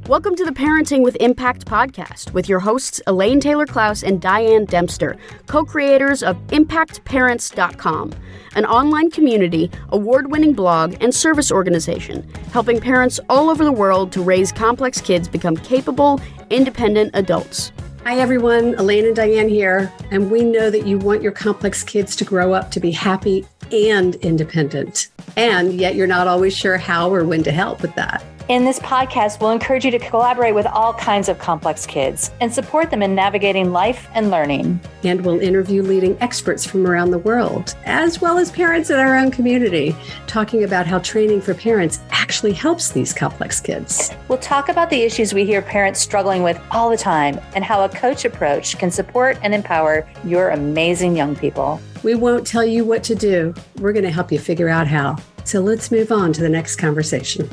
Welcome to the Parenting with Impact podcast with your hosts Elaine Taylor-Klaus and Diane Dempster, co-creators of ImpactParents.com, an online community, award-winning blog, and service organization helping parents all over the world to raise complex kids become capable, independent adults. Hi everyone, Elaine and Diane here, and we know that you want your complex kids to grow up to be happy and independent, and yet you're not always sure how or when to help with that. In this podcast, we'll encourage you to collaborate with all kinds of complex kids and support them in navigating life and learning. And we'll interview leading experts from around the world, as well as parents in our own community, talking about how training for parents actually helps these complex kids. We'll talk about the issues we hear parents struggling with all the time and how a coach approach can support and empower your amazing young people. We won't tell you what to do. We're going to help you figure out how. So let's move on to the next conversation.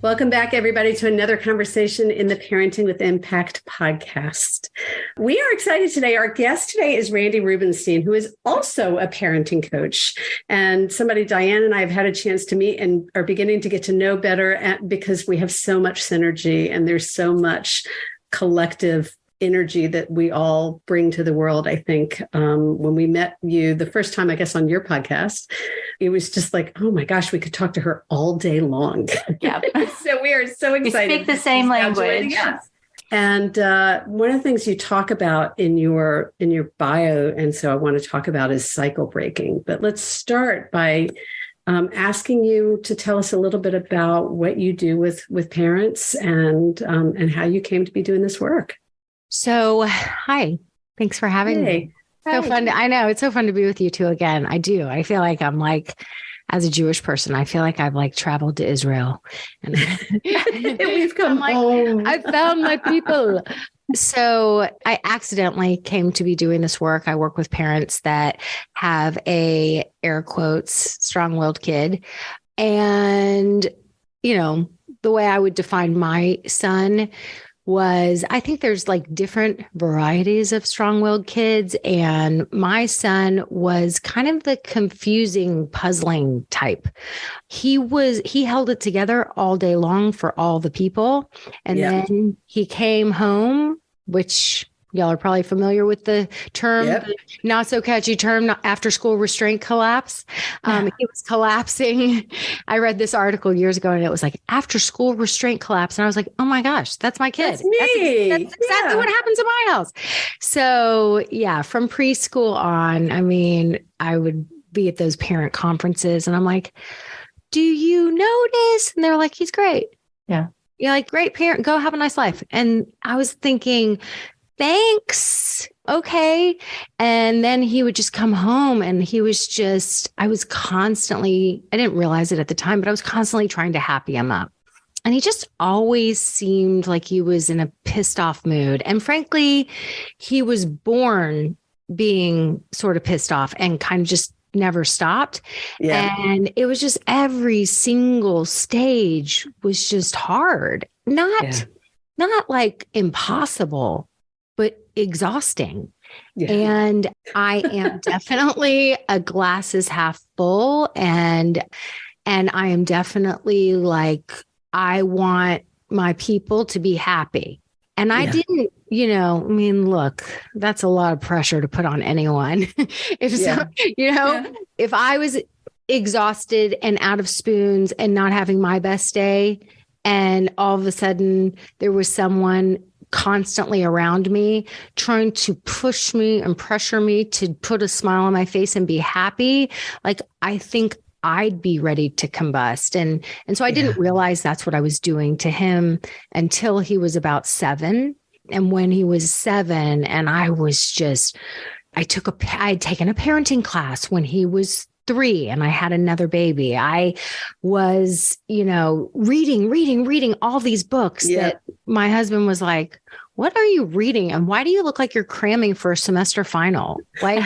Welcome back, everybody, to another conversation in the Parenting with Impact podcast. We are excited today. Our guest today is Randi Rubenstein, who is also a parenting coach and somebody Diane and I have had a chance to meet and are beginning to get to know better because we have so much synergy and there's so much collective energy that we all bring to the world. I think when we met you the first time, I guess, on your podcast, it was just like, oh my gosh, we could talk to her all day long. Yeah. So we are so excited. We speak the same language. And one of the things you talk about in your bio, and so I want to talk about, is cycle breaking. But let's start by asking you to tell us a little bit about what you do with parents and how you came to be doing this work. So, hi, thanks for having me. So fun. I know it's so fun to be with you two again. I do. I feel like I'm like, as a Jewish person, I feel like I've like traveled to Israel and we've come home. I found my people. So I accidentally came to be doing this work. I work with parents that have a, air quotes, strong-willed kid. And, you know, the way I would define my son was, I think there's like different varieties of strong-willed kids. And my son was kind of the confusing, puzzling type. He held it together all day long for all the people. And then he came home, which y'all are probably familiar with the term, the not so catchy term, after school restraint collapse. He was collapsing. I read this article years ago and it was like after school restraint collapse. And I was like, oh my gosh, that's my kid. That's me. That's exactly what happens in my house. So yeah, from preschool on, I mean, I would be at those parent conferences and I'm like, do you notice? And they're like, he's great. Yeah. You're like, great parent, go have a nice life. And I was thinking, thanks. Okay. And then he would just come home and he was just, I didn't realize it at the time, but I was constantly trying to happy him up. And he just always seemed like he was in a pissed off mood. And frankly, he was born being sort of pissed off and kind of just never stopped. Yeah. And it was just every single stage was just hard, not like impossible, but exhausting. Yeah. And I am definitely a glass is half full. And I am definitely like, I want my people to be happy. And I didn't, look, that's a lot of pressure to put on anyone. If I was exhausted and out of spoons and not having my best day, and all of a sudden there was someone constantly around me trying to push me and pressure me to put a smile on my face and be happy, like I think I'd be ready to combust. And so I didn't realize that's what I was doing to him until he was about 7. And when he was 7 and I had taken a parenting class when he was 3 and I had another baby. I was, reading all these books that my husband was like, what are you reading? And why do you look like you're cramming for a semester final? Like,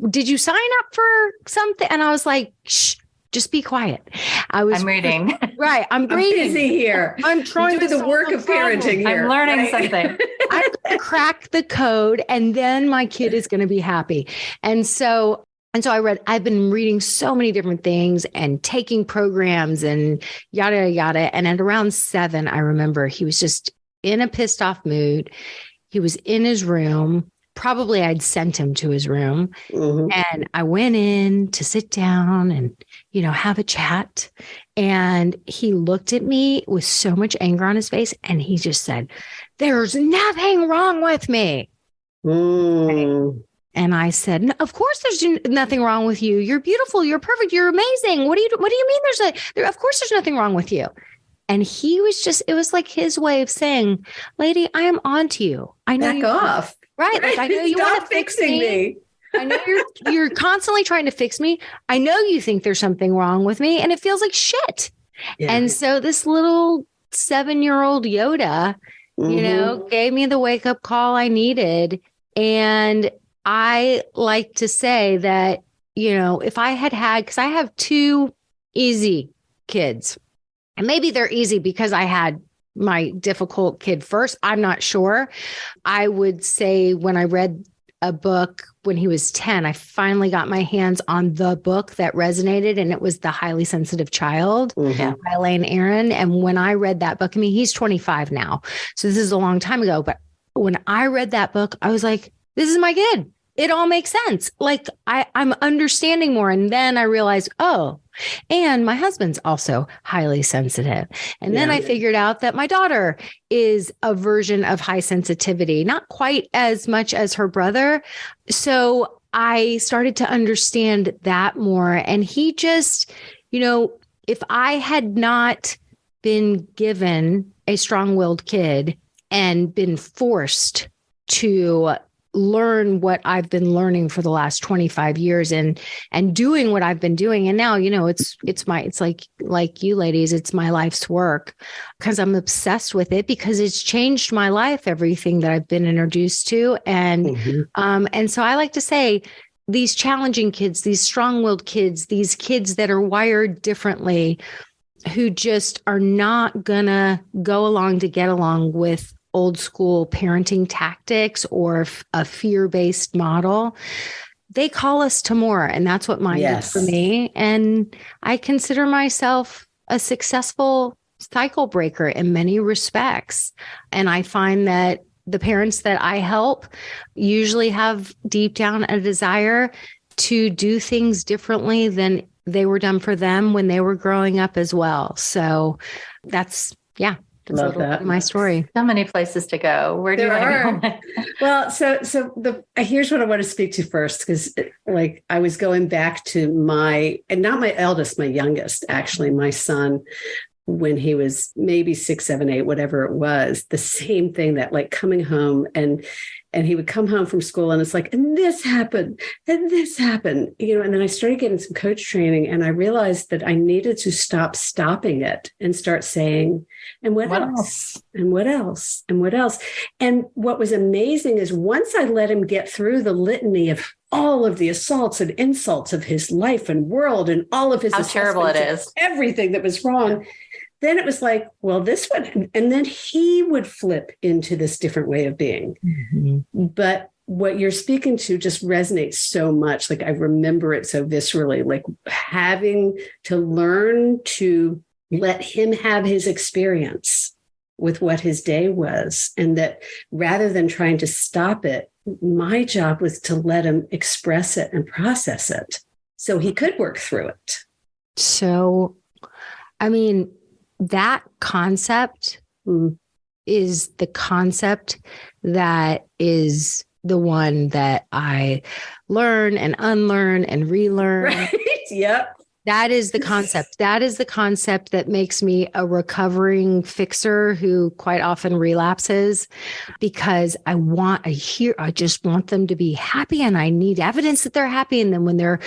did you sign up for something? And I was like, shh, just be quiet. I'm reading. Right. I'm reading. Busy here. I'm trying to do the work of parenting here. I'm learning something. I'm going to crack the code and then my kid is going to be happy. And so And so I've been reading so many different things and taking programs and yada, yada. And at around 7, I remember he was just in a pissed off mood. He was in his room. Probably I'd sent him to his room. And I went in to sit down and, have a chat. And he looked at me with so much anger on his face. And he just said, "There's nothing wrong with me." And I said, "No, of course there's nothing wrong with you. You're beautiful. You're perfect. You're amazing. What do you mean of course there's nothing wrong with you?" And he was it was like his way of saying, "Lady, I am on to you. I know back off." Right. Like, I know you want to fix me. I know you're constantly trying to fix me. I know you think there's something wrong with me and it feels like shit. Yeah. And so this little 7-year-old Yoda, gave me the wake up call I needed. And I like to say that, if I had, because I have 2 easy kids, and maybe they're easy because I had my difficult kid first. I'm not sure. I would say when I read a book when he was 10, I finally got my hands on the book that resonated, and it was The Highly Sensitive Child by Elaine. And when I read that book, he's 25 now. So this is a long time ago. But when I read that book, I was like, this is my kid. It all makes sense. Like I'm understanding more. And then I realized, and my husband's also highly sensitive. And then I figured out that my daughter is a version of high sensitivity, not quite as much as her brother. So I started to understand that more. And he just, if I had not been given a strong-willed kid and been forced to learn what I've been learning for the last 25 years and doing what I've been doing. And now, it's like you ladies, it's my life's work because I'm obsessed with it because it's changed my life, everything that I've been introduced to. And, and so I like to say these challenging kids, these strong-willed kids, these kids that are wired differently, who just are not gonna go along to get along with old school parenting tactics or a fear-based model, they call us to more. And that's what mine did for me. And I consider myself a successful cycle breaker in many respects. And I find that the parents that I help usually have deep down a desire to do things differently than they were done for them when they were growing up as well. So that's Love that. My story. So many places to go. Where do you want to go? Well, here's what I want to speak to first, because I was going back to and not my eldest, my youngest, actually, my son, when he was maybe 6, 7, 8, whatever it was, the same thing, that coming home and he would come home from school and it's like, and this happened, and this happened, and then I started getting some coach training and I realized that I needed to stop stopping it and start saying, and what else? And what else? And what else? And what was amazing is once I let him get through the litany of all of the assaults and insults of his life and world and all of his how terrible it is, everything that was wrong. Then it was like, well, this one, and then he would flip into this different way of being. But what you're speaking to just resonates so much. I remember it so viscerally, having to learn to let him have his experience with what his day was. And that rather than trying to stop it, my job was to let him express it and process it so he could work through it. So, that concept is the concept that is the one that I learn and unlearn and relearn. Right. Yep. That is the concept. That is the concept that makes me a recovering fixer who quite often relapses, because I just want them to be happy and I need evidence that they're happy. And then when they're,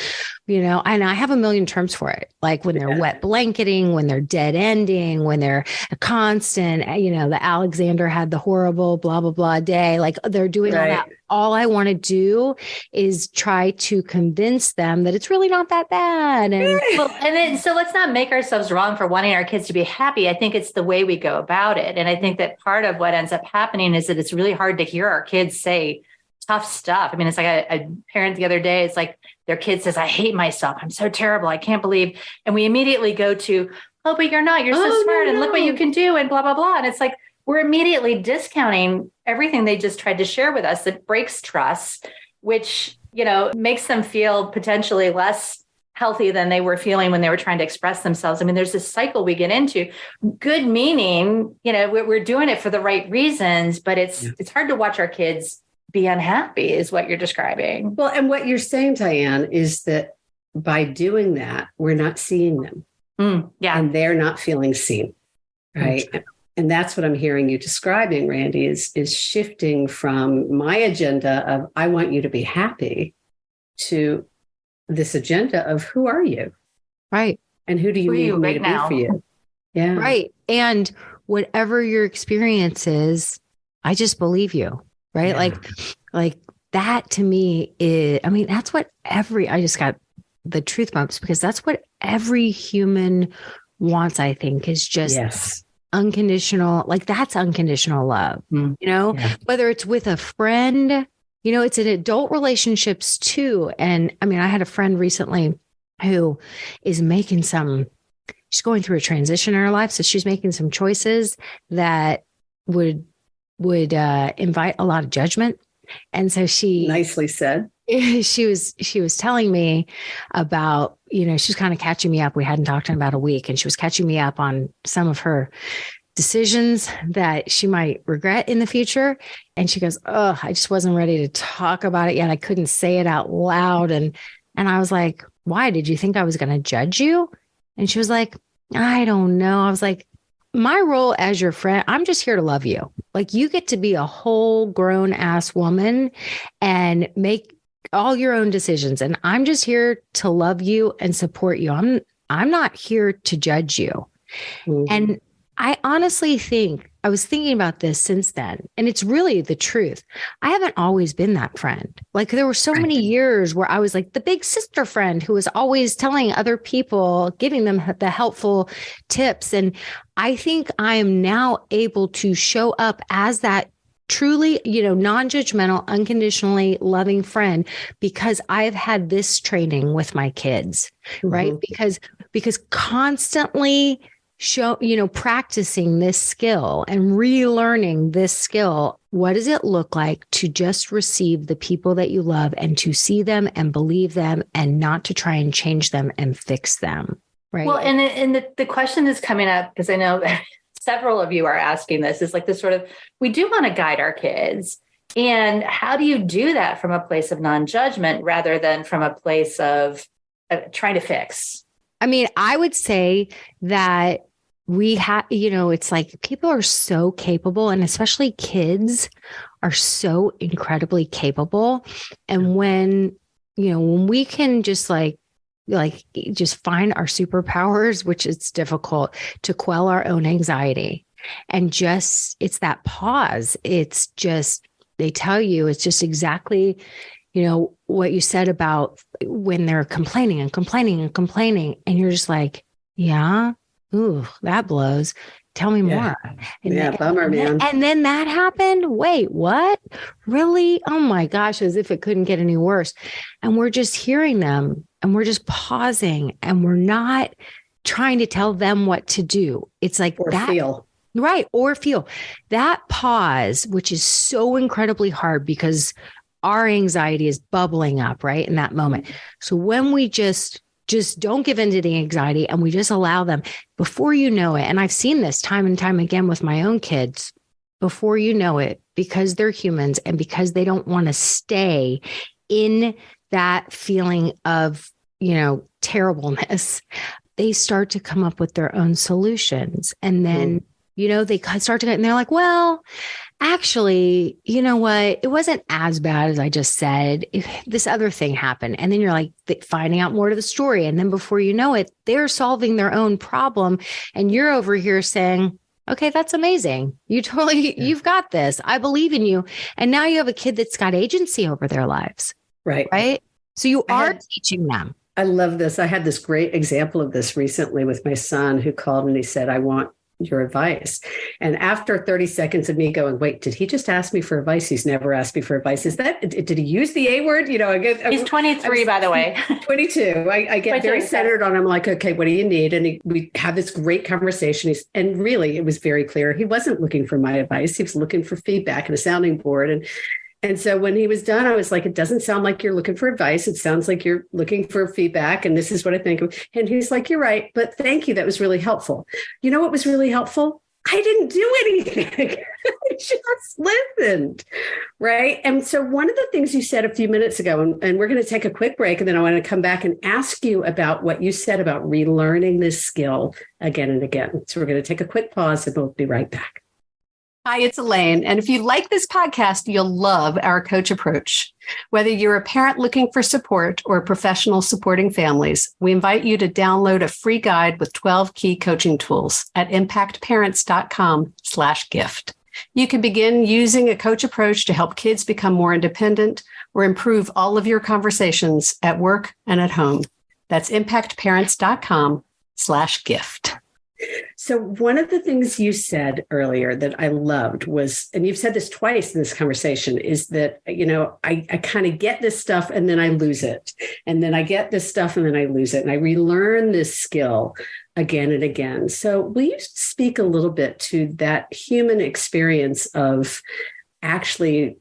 and I have a million terms for it, like when they're wet blanketing, when they're dead ending, when they're a constant, the Alexander had the horrible blah, blah, blah day, they're doing all that. All I want to do is try to convince them that it's really not that bad. And so let's not make ourselves wrong for wanting our kids to be happy. I think it's the way we go about it. And I think that part of what ends up happening is that it's really hard to hear our kids say tough stuff. I mean, it's like a parent the other day, it's like their kid says, I hate myself. I'm so terrible. I can't believe. And we immediately go to, oh, but you're not. You're so smart. And look what you can do and blah, blah, blah. And it's like, we're immediately discounting everything they just tried to share with us that breaks trust, which, makes them feel potentially less healthy than they were feeling when they were trying to express themselves. I mean, there's this cycle we get into. Good meaning, we're doing it for the right reasons, but it's hard to watch our kids be unhappy is what you're describing. Well, and what you're saying, Diane, is that by doing that, we're not seeing them. And they're not feeling seen. Right. And that's what I'm hearing you describing, Randi, is shifting from my agenda of I want you to be happy to this agenda of who are you? Right. And who do you need me to be for you? Yeah. Right. And whatever your experience is, I just believe you. Right. Yeah. Like that to me is, I mean, that's what I just got the truth bumps because that's what every human wants, I think, is just unconditional. Like that's unconditional love, whether it's with a friend, it's in adult relationships too. And I mean, I had a friend recently who is she's going through a transition in her life. So she's making some choices that would invite a lot of judgment. And so she nicely said, she was telling me about, she's kind of catching me up. We hadn't talked in about a week and she was catching me up on some of her decisions that she might regret in the future. And she goes, oh, I just wasn't ready to talk about it yet. I couldn't say it out loud. And I was like, why? Did you think I was going to judge you? And she was like, I don't know. I was like, my role as your friend, I'm just here to love you. Like you get to be a whole grown ass woman and make all your own decisions. And I'm just here to love you and support you. I'm not here to judge you. Mm-hmm. And I honestly think I was thinking about this since then, and it's really the truth. I haven't always been that friend. Like there were so many years where I was like the big sister friend who was always telling other people, giving them the helpful tips. And I think I am now able to show up as that truly, non-judgmental, unconditionally loving friend because I've had this training with my kids, right? Because constantly practicing this skill and relearning this skill. What does it look like to just receive the people that you love and to see them and believe them and not to try and change them and fix them? Right. Well, and the question that's coming up, because I know several of you are asking this, is like this sort of, we do want to guide our kids. And how do you do that from a place of non-judgment rather than from a place of trying to fix? I mean, I would say that we have, it's like people are so capable, and especially kids are so incredibly capable. And when we can just just find our superpowers, which is difficult, to quell our own anxiety and it's that pause. It's just, they tell you, it's just exactly what you said about when they're complaining and complaining and complaining. And you're just like, yeah, ooh, that blows. Tell me more. And bummer, man. And then that happened. Wait, what? Really? Oh my gosh, as if it couldn't get any worse. And we're just hearing them and we're just pausing and we're not trying to tell them what to do. It's like feel. Right. Or feel that pause, which is so incredibly hard because our anxiety is bubbling up right in that moment. So when we just don't give in to the anxiety and we just allow them, before you know it, and I've seen this time and time again with my own kids, before you know it, because they're humans and because they don't want to stay in that feeling of, terribleness, they start to come up with their own solutions. And then, they start to get, and they're like, well, actually, you know what? It wasn't as bad as I just said. This other thing happened. And then you're like finding out more to the story. And then before you know it, they're solving their own problem. And you're over here saying, okay, that's amazing. You've got this. I believe in you. And now you have a kid that's got agency over their lives. Right. Right. So you are teaching them. I love this. I had this great example of this recently with my son who called and he said, I want your advice. And after 30 seconds of me going, wait, did he just ask me for advice? He's never asked me for advice. Did he use the A word? He's 23, by the way. 22. I get very centered on him, like, okay, what do you need? And we have this great conversation. And really, it was very clear. He wasn't looking for my advice. He was looking for feedback and a sounding board. And so when he was done, I was like, it doesn't sound like you're looking for advice. It sounds like you're looking for feedback. And this is what I think. And he's like, you're right. But thank you. That was really helpful. You know what was really helpful? I didn't do anything. I just listened. Right. And so one of the things you said a few minutes ago, and we're going to take a quick break, and then I want to come back and ask you about what you said about relearning this skill again and again. So we're going to take a quick pause and we'll be right back. Hi, it's Elaine. And if you like this podcast, you'll love our coach approach. Whether you're a parent looking for support or a professional supporting families, we invite you to download a free guide with 12 key coaching tools at impactparents.com/gift. You can begin using a coach approach to help kids become more independent or improve all of your conversations at work and at home. That's impactparents.com/gift. So one of the things you said earlier that I loved was, and you've said this twice in this conversation, is that, I kind of get this stuff and then I lose it. And then I get this stuff and then I lose it. And I relearn this skill again and again. So will you speak a little bit to that human experience of actually,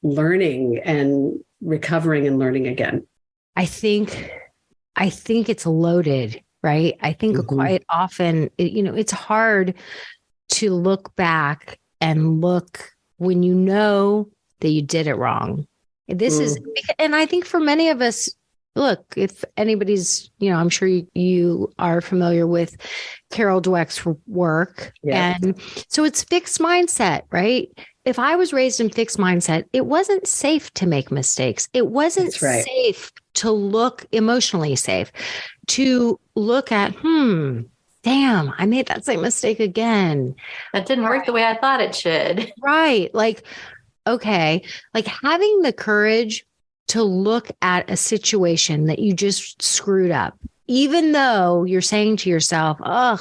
learning and recovering and learning again? I think it's loaded. Right. I think quite often, it's hard to look back and look when you know that you did it wrong. This is, and I think for many of us, look, if anybody's, I'm sure you are familiar with Carol Dweck's work. Yeah. And so it's fixed mindset, right? If I was raised in fixed mindset, it wasn't safe to make mistakes. It wasn't safe to look emotionally safe, to look at, damn, I made that same mistake again. That didn't work the way I thought it should. Right. Like, okay, like having the courage to look at a situation that you just screwed up, even though you're saying to yourself, ugh,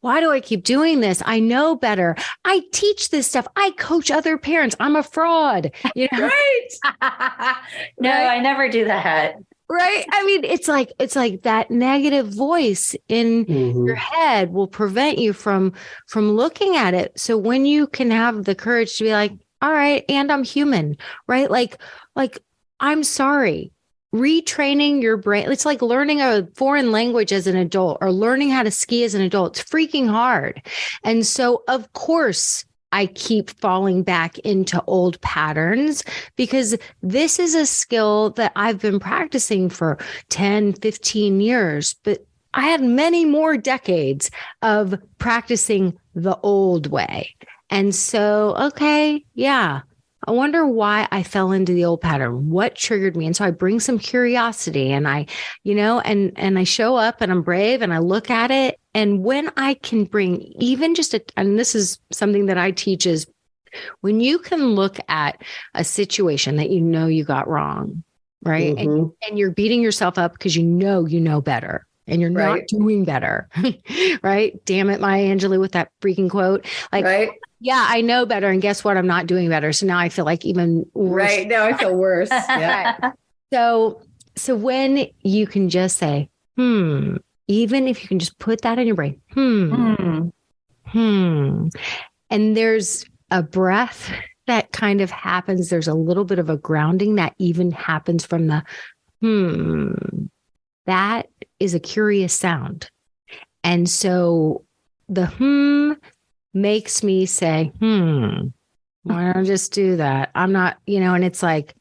why do I keep doing this? I know better. I teach this stuff. I coach other parents. I'm a fraud. Right. No, right? I never do that. Right. I mean, it's like that negative voice in your head will prevent you from looking at it. So when you can have the courage to be like, all right, and I'm human, right? Like I'm sorry. Retraining your brain. It's like learning a foreign language as an adult or learning how to ski as an adult. It's freaking hard. And so, of course, I keep falling back into old patterns because this is a skill that I've been practicing for 10, 15 years, but I had many more decades of practicing the old way. And so, okay, yeah. I wonder why I fell into the old pattern. What triggered me? And so I bring some curiosity and I show up and I'm brave and I look at it. And when I can bring even just and this is something that I teach is when you can look at a situation that you got wrong, right? And you're beating yourself up because you know better. And you're not doing better, right? Damn it, Maya Angelou with that freaking quote. Like, yeah, I know better. And guess what? I'm not doing better. So now I feel like even worse. Right. Now I feel worse. Yeah. So when you can just say, even if you can just put that in your brain, and there's a breath that kind of happens. There's a little bit of a grounding that even happens from the that is a curious sound. And so the makes me say, why don't I just do that? I'm not, and it's like,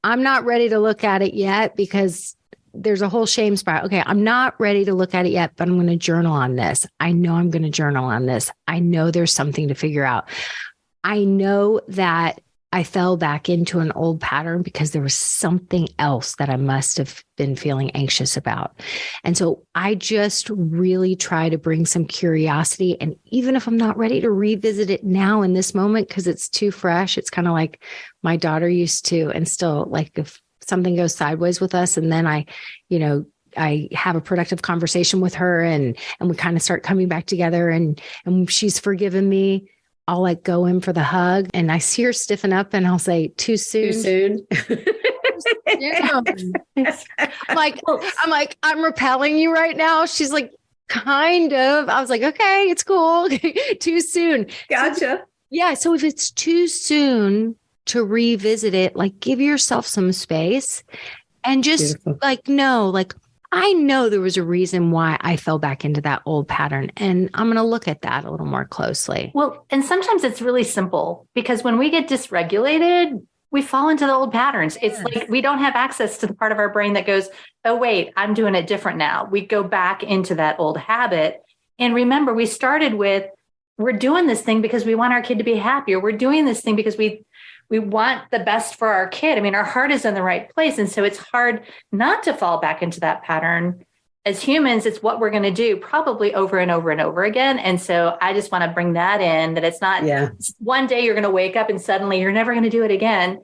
I'm not ready to look at it yet because there's a whole shame spiral. Okay, I'm not ready to look at it yet, but I'm going to journal on this. I know I'm going to journal on this. I know there's something to figure out. I know that I fell back into an old pattern because there was something else that I must have been feeling anxious about. And so I just really try to bring some curiosity. And even if I'm not ready to revisit it now in this moment, because it's too fresh, it's kind of like my daughter used to, and still like if something goes sideways with us and then I I have a productive conversation with her and we kind of start coming back together and she's forgiven me, I'll like go in for the hug and I see her stiffen up and I'll say, too soon. Too soon. I'm like, I'm repelling you right now. She's like, kind of. I was like, okay, it's cool. Too soon. Gotcha. So if it's too soon to revisit it, like give yourself some space and just I know there was a reason why I fell back into that old pattern. And I'm going to look at that a little more closely. Well, and sometimes it's really simple because when we get dysregulated, we fall into the old patterns. It's like we don't have access to the part of our brain that goes, oh, wait, I'm doing it different now. We go back into that old habit. And remember, we started with, we're doing this thing because we want our kid to be happy, or we're doing this thing because we want the best for our kid. I mean, our heart is in the right place. And so it's hard not to fall back into that pattern. As humans, it's what we're going to do probably over and over and over again. And so I just want to bring that in, that it's not one day you're going to wake up and suddenly you're never going to do it again.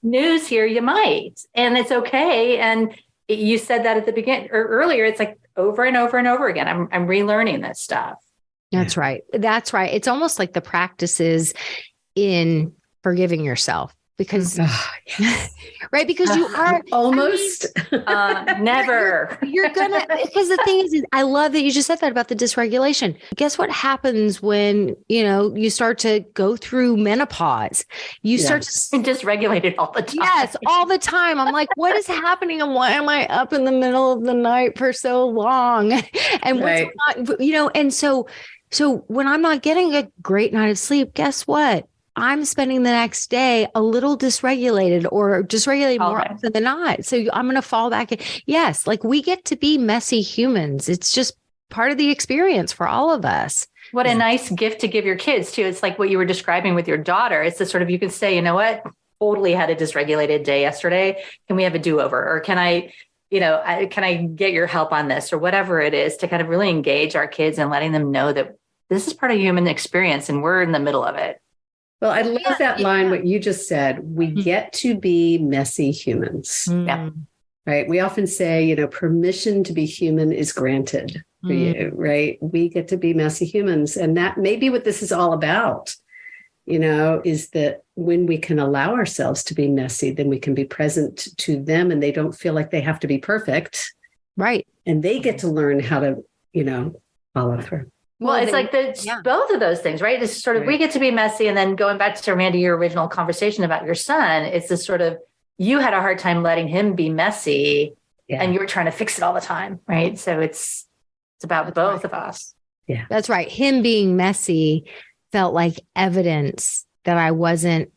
News here, you might, and it's okay. And you said that at the beginning or earlier, it's like over and over and over again. I'm relearning this stuff. That's right. That's right. It's almost like the practices in forgiving yourself because, right. Because you are almost never. You're gonna, because the thing is, I love that you just said that about the dysregulation. Guess what happens when, you start to go through menopause, you start to dysregulated all the time. Yes. All the time. I'm like, what is happening? And why am I up in the middle of the night for so long? And what's not, and so when I'm not getting a great night of sleep, guess what? I'm spending the next day a little dysregulated or dysregulated more often than not. So I'm going to fall back. Yes. Like we get to be messy humans. It's just part of the experience for all of us. What a nice gift to give your kids too. It's like what you were describing with your daughter. It's the sort of, you can say, you know what, totally had a dysregulated day yesterday. Can we have a do-over? Or can I get your help on this or whatever it is, to kind of really engage our kids and letting them know that this is part of human experience and we're in the middle of it. Well, I love that line, what you just said. We get to be messy humans. Right? We often say, permission to be human is granted for you, right? We get to be messy humans. And that may be what this is all about, is that when we can allow ourselves to be messy, then we can be present to them and they don't feel like they have to be perfect. Right. And they get to learn how to, follow through. Well, it's like both of those things, right? It's sort of, we get to be messy. And then going back to Randi, your original conversation about your son, it's this sort of, you had a hard time letting him be messy and you were trying to fix it all the time. Right. So it's about both of us. Yeah, that's right. Him being messy felt like evidence that I wasn't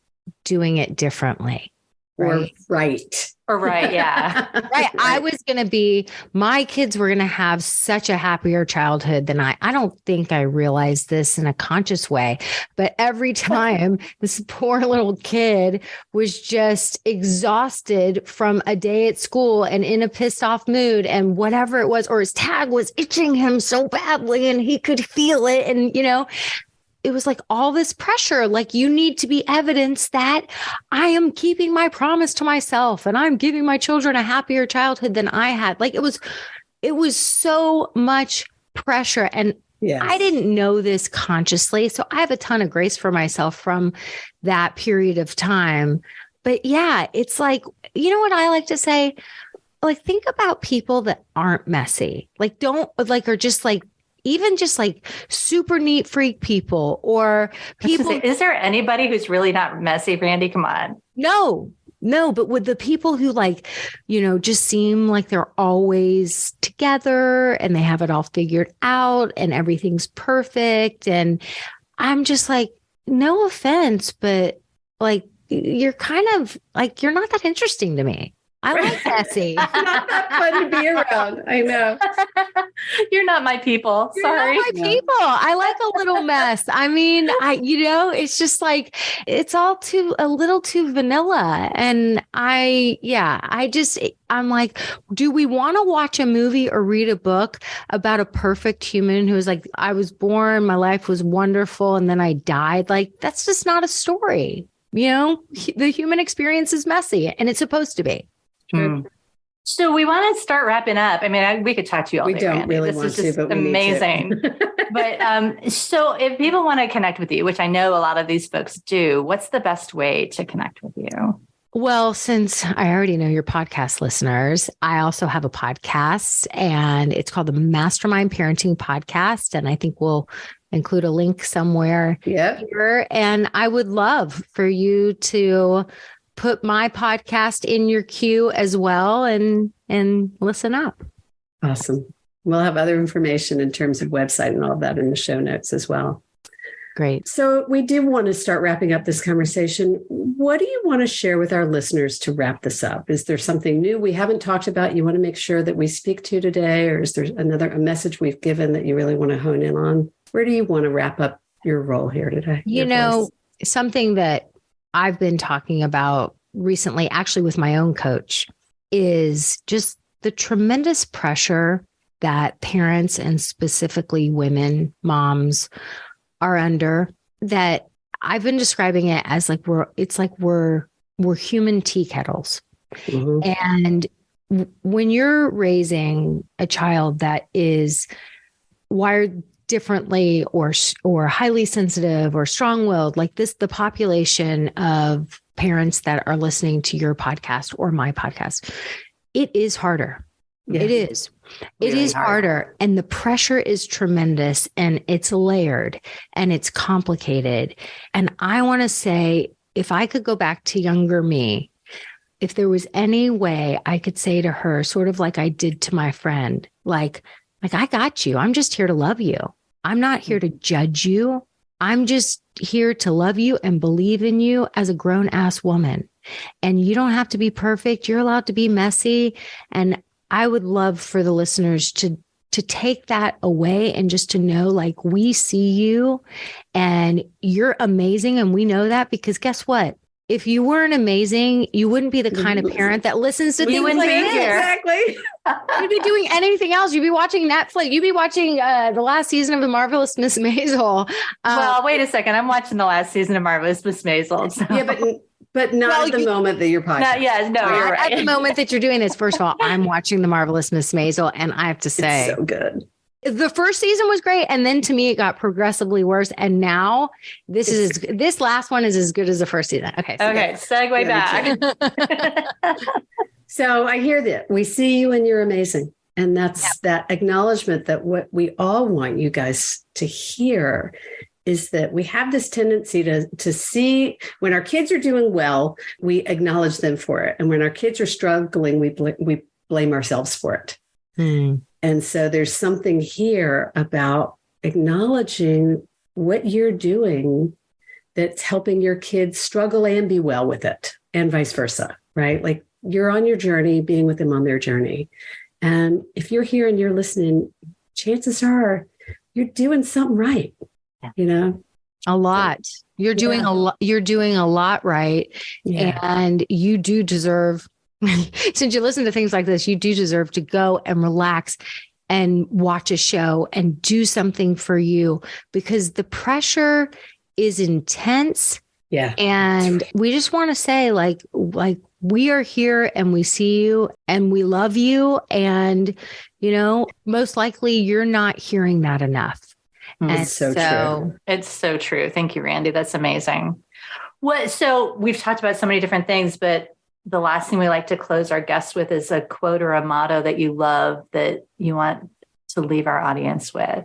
doing it differently. Right. Or right. Yeah. Right. I was going to be, my kids were going to have such a happier childhood than I don't think I realized this in a conscious way, but every time this poor little kid was just exhausted from a day at school and in a pissed off mood and whatever it was, or his tag was itching him so badly and he could feel it. And, it was like all this pressure, like you need to be evidence that I am keeping my promise to myself and I'm giving my children a happier childhood than I had. Like it was so much pressure. And I didn't know this consciously. So I have a ton of grace for myself from that period of time. But it's like, what I like to say? Like, think about people that aren't messy. Like, are just like, even just like super neat freak people or people. Is there anybody who's really not messy, Randi? Come on. No, but with the people who just seem like they're always together and they have it all figured out and everything's perfect. And I'm just like, no offense, but like, you're kind of like, you're not that interesting to me. I like messy. It's not that fun to be around. I know. You're not my people. Sorry. You're not my people. I like a little mess. I mean, it's just like, it's all a little too vanilla. And I'm like, do we want to watch a movie or read a book about a perfect human who was like, I was born, my life was wonderful, and then I died? Like, that's just not a story. The human experience is messy and it's supposed to be. So we want to start wrapping up. I mean, we could talk to you all day. We don't Randy. really this want is just to, but we amazing. need to. But so if people want to connect with you, which I know a lot of these folks do, what's the best way to connect with you? Well, since I already know your podcast listeners, I also have a podcast and it's called the Mastermind Parenting Podcast. And I think we'll include a link somewhere here. And I would love for you to put my podcast in your queue as well and listen up. Awesome. We'll have other information in terms of website and all of that in the show notes as well. Great. So we do want to start wrapping up this conversation. What do you want to share with our listeners to wrap this up? Is there something new we haven't talked about you want to make sure that we speak to today? Or is there a message we've given that you really want to hone in on? Where do you want to wrap up your role here today? Something that I've been talking about recently, actually with my own coach, is just the tremendous pressure that parents and specifically women, moms, are under, that I've been describing it as like we're human tea kettles. Mm-hmm. And when you're raising a child that is wired differently or highly sensitive or strong-willed, like this, the population of parents that are listening to your podcast or my podcast, it is harder. Yeah. It is. Really it is harder. And the pressure is tremendous and it's layered and it's complicated. And I want to say, if I could go back to younger me, if there was any way I could say to her, sort of like I did to my friend, like, I got you. I'm just here to love you. I'm not here to judge you. I'm just here to love you and believe in you as a grown ass woman. And you don't have to be perfect. You're allowed to be messy. And I would love for the listeners to take that away and just to know, like, we see you and you're amazing. And we know that because guess what? If you weren't amazing, you wouldn't be the kind of parent that listens to things like this. Exactly. You'd be doing anything else. You'd be watching Netflix. You'd be watching the last season of The Marvelous Miss Maisel. Well, wait a second. I'm watching the last season of Marvelous Miss Maisel. So. Yeah, but not at the moment that you're podcast. You're right. At the moment that you're doing this, first of all, I'm watching The Marvelous Miss Maisel, and I have to say, it's so good. The first season was great, and then to me it got progressively worse. And now this last one is as good as the first season. Okay. Segue back. So I hear that we see you and you're amazing, and that's that acknowledgement that what we all want you guys to hear is that we have this tendency to see when our kids are doing well, we acknowledge them for it, and when our kids are struggling, we blame ourselves for it. And so there's something here about acknowledging what you're doing that's helping your kids struggle and be well with it, and vice versa, right? Like, you're on your journey, being with them on their journey. And if you're here and you're listening, chances are you're doing something right, A lot. You're doing a lot. You're doing a lot right. Yeah. And you do deserve, since you listen to things like this, you do deserve to go and relax and watch a show and do something for you, because the pressure is intense. Yeah. And we just want to say, like we are here and we see you and we love you. And, most likely you're not hearing that enough. It's so true. It's so true. Thank you, Randi. That's amazing. So we've talked about so many different things, but the last thing we like to close our guests with is a quote or a motto that you love that you want to leave our audience with.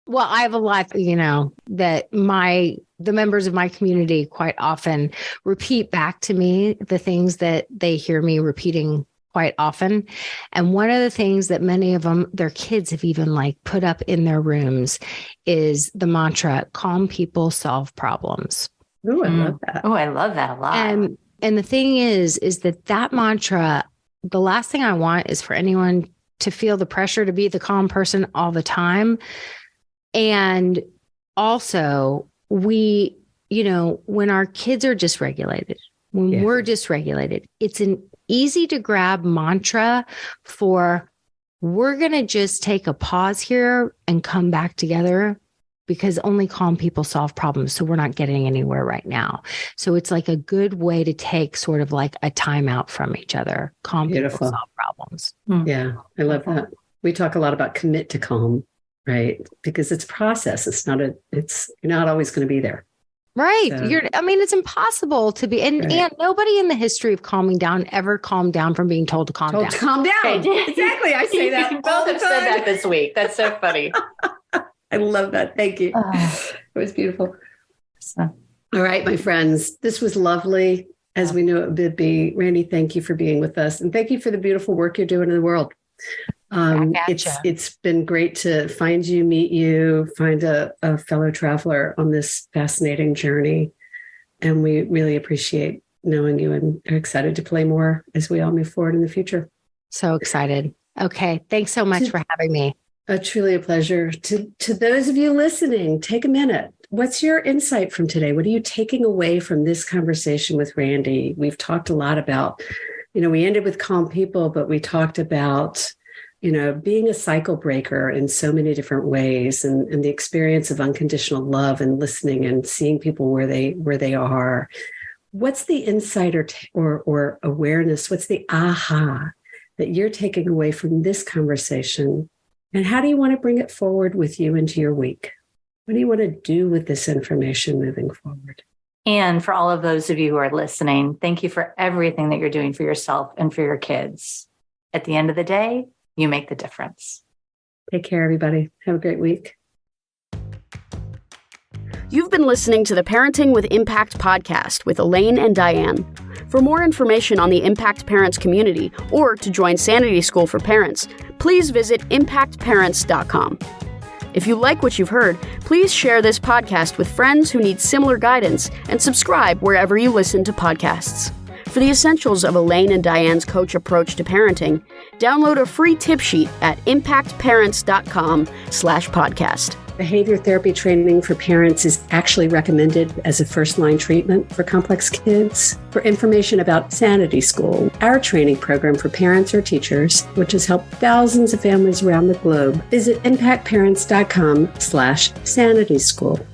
Well, I have a lot, that the members of my community quite often repeat back to me, the things that they hear me repeating quite often. And one of the things that many of them, their kids have even put up in their rooms is the mantra, calm people solve problems. Oh, I love that. Oh, I love that a lot. And the thing is that mantra, the last thing I want is for anyone to feel the pressure to be the calm person all the time. And also when our kids are dysregulated, when we're dysregulated, it's an easy to grab mantra for, we're going to just take a pause here and come back together because only calm people solve problems. So we're not getting anywhere right now. So it's like a good way to take sort of like a timeout from each other. Calm Beautiful. people solve problems. Yeah, I love that. We talk a lot about commit to calm, right? Because it's a process. You're not always going to be there. Right. So, it's impossible to be, and nobody in the history of calming down ever calmed down from being told to calm down. Calm down. Exactly. I say that You all both the have time. said that this week. That's so funny. I love that. Thank you. It was beautiful. So. All right, my friends, this was lovely, as we knew it would be. Randi, thank you for being with us. And thank you for the beautiful work you're doing in the world. It's been great to find you, meet you, find a fellow traveler on this fascinating journey. And we really appreciate knowing you and are excited to play more as we all move forward in the future. So excited. Okay. Thanks so much for having me. Truly a pleasure. To those of you listening, take a minute. What's your insight from today? What are you taking away from this conversation with Randi? We've talked a lot about, we ended with calm people, but we talked about, being a cycle breaker in so many different ways, and the experience of unconditional love and listening and seeing people where they are. What's the insight or awareness? What's the aha that you're taking away from this conversation? And how do you want to bring it forward with you into your week? What do you want to do with this information moving forward? And for all of those of you who are listening, thank you for everything that you're doing for yourself and for your kids. At the end of the day, you make the difference. Take care, everybody. Have a great week. You've been listening to the Parenting with Impact podcast with Elaine and Diane. For more information on the Impact Parents community or to join Sanity School for Parents, please visit impactparents.com. If you like what you've heard, please share this podcast with friends who need similar guidance and subscribe wherever you listen to podcasts. For the essentials of Elaine and Diane's coach approach to parenting, download a free tip sheet at impactparents.com/podcast. Behavior therapy training for parents is actually recommended as a first-line treatment for complex kids. For information about Sanity School, our training program for parents or teachers, which has helped thousands of families around the globe, visit impactparents.com/sanityschool.